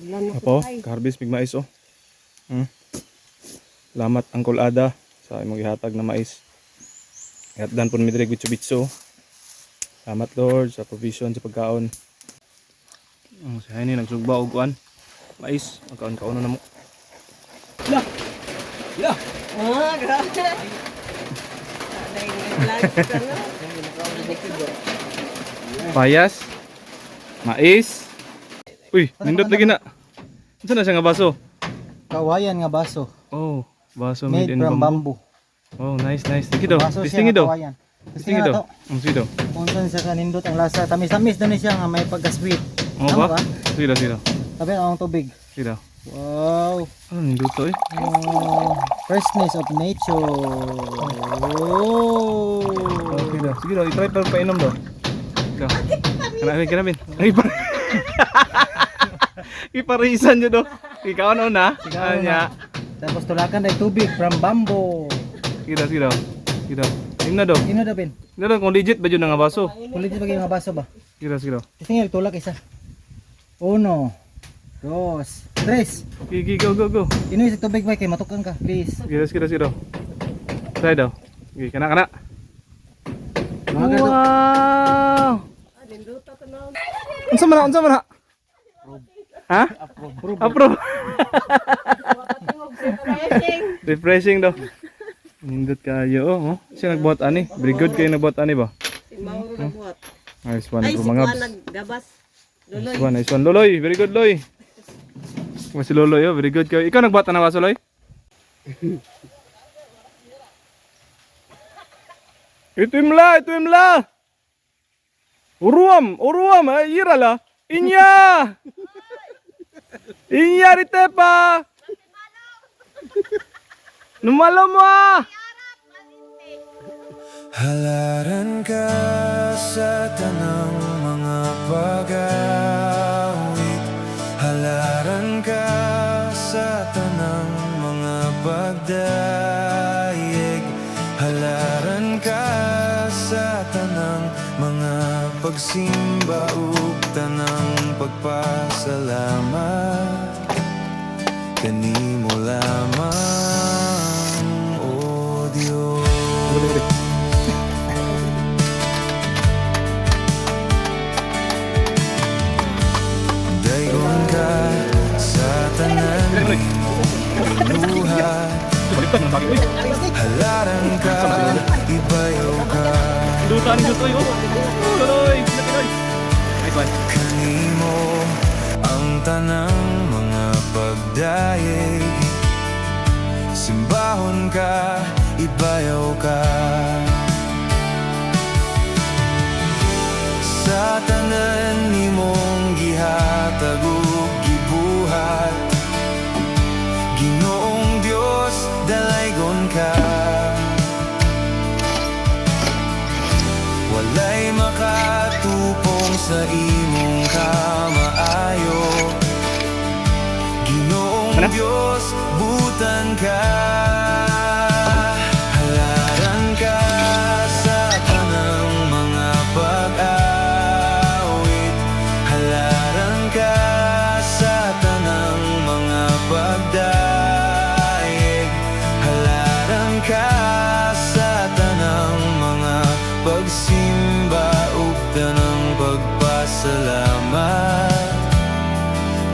Apo, karbis mig mais oh. Salamat Uncle Ada sa imong gihatag na mais. At dan pun midrig bitso-bitso. Salamat Lord sa provision sa pagkaon. Si Haini nagsugba og kuan. Mais, magkaon-kaon na mo. La. La. Ah, grabe. Payas. Mais. Uy, nindot lagi na. Unsa na siya nga baso? Kawayan nga baso. Oh, baso Made made in from bamboo. bamboo. Oh, nice. Sige daw. Baso siya Testing nga daw. kawayan. Testing daw. Sige daw. Unsan siya kanindot ang lasa. Tamis-tamis na ni siya nga may pagka-sweet. Oh ba? Sige daw. Sabi ang tubig. Sige daw. Wow. Ano nindot to eh? Oh, freshness of nature. Oh. Sige daw. I-try pa painom daw. Daw. Kanabin. Ay pa. Iparisan nyo daw. Ikaw ano na? Ikaw niya. Tapos tulakan dahil tubig from bamboo. Sige daw. Tingnan daw. Ino da Ben? Tingnan daw kung legit ba yun nga baso. Kulit ba nga baso ba? Sige daw. Tingnan tulak isa. 1 2 3. Go. Ino sa tubig ba kay matukan ka, please. Sige daw. Try daw. Sige, kana. Mga Wow! Unsa man na? Ha? Approve. Refreshing daw. Nindot kayo oh. Siya nagbuhat ani. Very good kayo nagbuhat ani ba? Si Mauro nagbuhat. Nice one Ay, si bro mga. Kuan naggabas. Luloy. Nice one Loloy. Very good Loy. Si Loloy oh, very good kayo. Ikaw nagbuhat na baso Loy? Ituimla. Uruam, irala. Inya ritepa. Numalo mo. Halaran ka sa tanang mga pag-awit. Halaran ka sa tanang mga pagdaig. Halaran ka sa tanang mga pagsimba ug tanang pagpasalamat. Kanimo lamang, O Diyos. Daygon ka sa tanan binuhat. Halaran ka, ibayaw ka. Dutan gusto yo. Loloy. Nice one. Kanimo ang tanang mga pagdaig. Simbahon ka, ibayaw ka. Sa tanan nimong gihatag ug gibuhat, Ginoong Dios, dalaygon ka. Walay makatupong sa imong kamaayo. Ginoong Dios, butan ka. Halaran ka sa tanang mga pag-awit. Halaran ka sa tanang mga pagdaig. Halaran ka sa tanang mga pagsimba ug tanang pagpasalamat.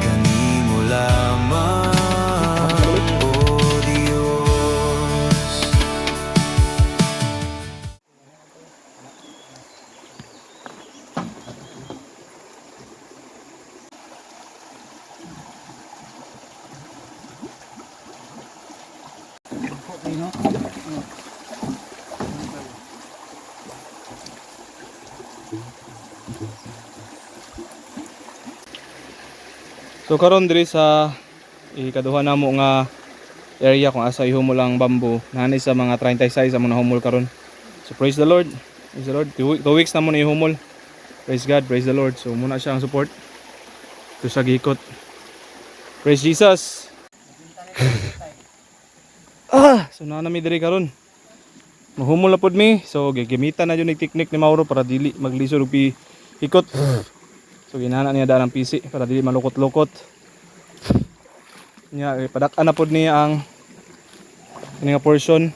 Kanimo lamang, O Diyos. Okay no? So karon diri sa ikaduha namo nga area kung asa ihumol ang bamboo, nanay sa mga 30 size amo nahumol karon. So praise the Lord. 2 weeks na mo na ihumol. Praise God, praise the Lord. So muna siya ang support. Ito sa gikot. Praise Jesus. So na nami diri karon. Mahumol na pod mi. So gigimitan na jud ni technique ni Mauro para dili maglisod og ikot. So ginana niya daan ang PC para dili malukot-lukot. Nya padak-an na pod niya ang ini nga portion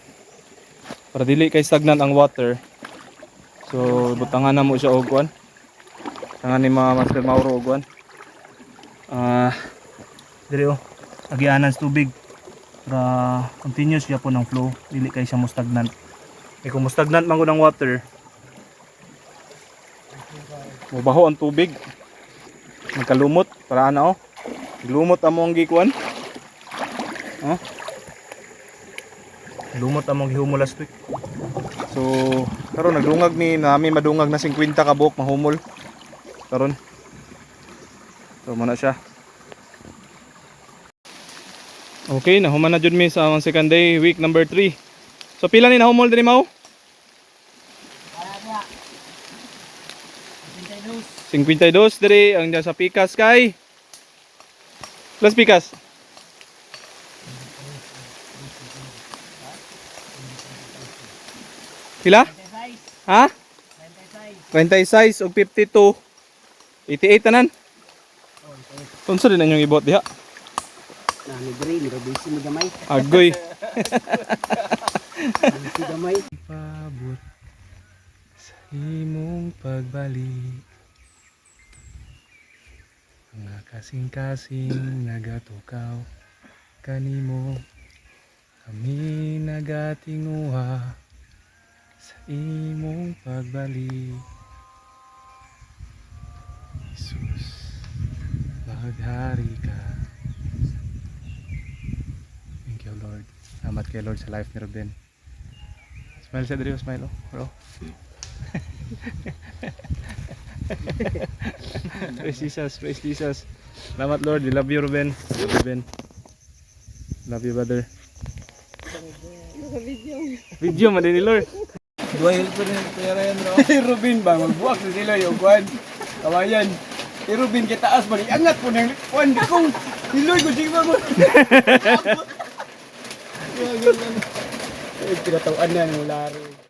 para dili kay stagnant ang water. So butangan na mo siya og kuan. Tangan ni mga Master Mauro og kuan. Diri oh, agianan sa tubig para continuous siya po ng flow, dili kay siya mo stagnant. Kung mo stagnant man gud ang water, mabaho ang tubig, magkalumot para ana oh. Lumot amo ang gikuan. Oh. Lumot amo ang gihumol last week. So, karon nagdungag ni nami madungag na 50 ka buok mahumol. Karon. So, mana siya. Okay, nahuman na jud mi sa among second day, week number 3. So, pila ni nahumol diri mao? 52 diri ang diya sa pikas kay plus pikas. Pila? Ha? 26 og 52. 88 tanan. Tunso din ang ibot diha. Nani diri mi robisi mo gamay. Agoy. Si gamay. Pabot sa imong pagbalik. Nga kasing-kasing nagatukaw kanimo, kami nagatinguha sa imong pagbalik. Jesus, maghari ka. Thank you Lord. Salamat kay Lord sa life ni Ruben. Smile sa diri, smile oh, bro. Praise Jesus, praise Jesus. Salamat Lord, we love you Ruben. Love you Ben. Love you brother. Video man din ni Lord. Duay ko rin pera yan bro. Rubin ba magbuak na sila yung kuan. Kawayan. Rubin kita taas balik angat po nang kuan kung niloy ko sige mo. Pinatawaan na ng laro.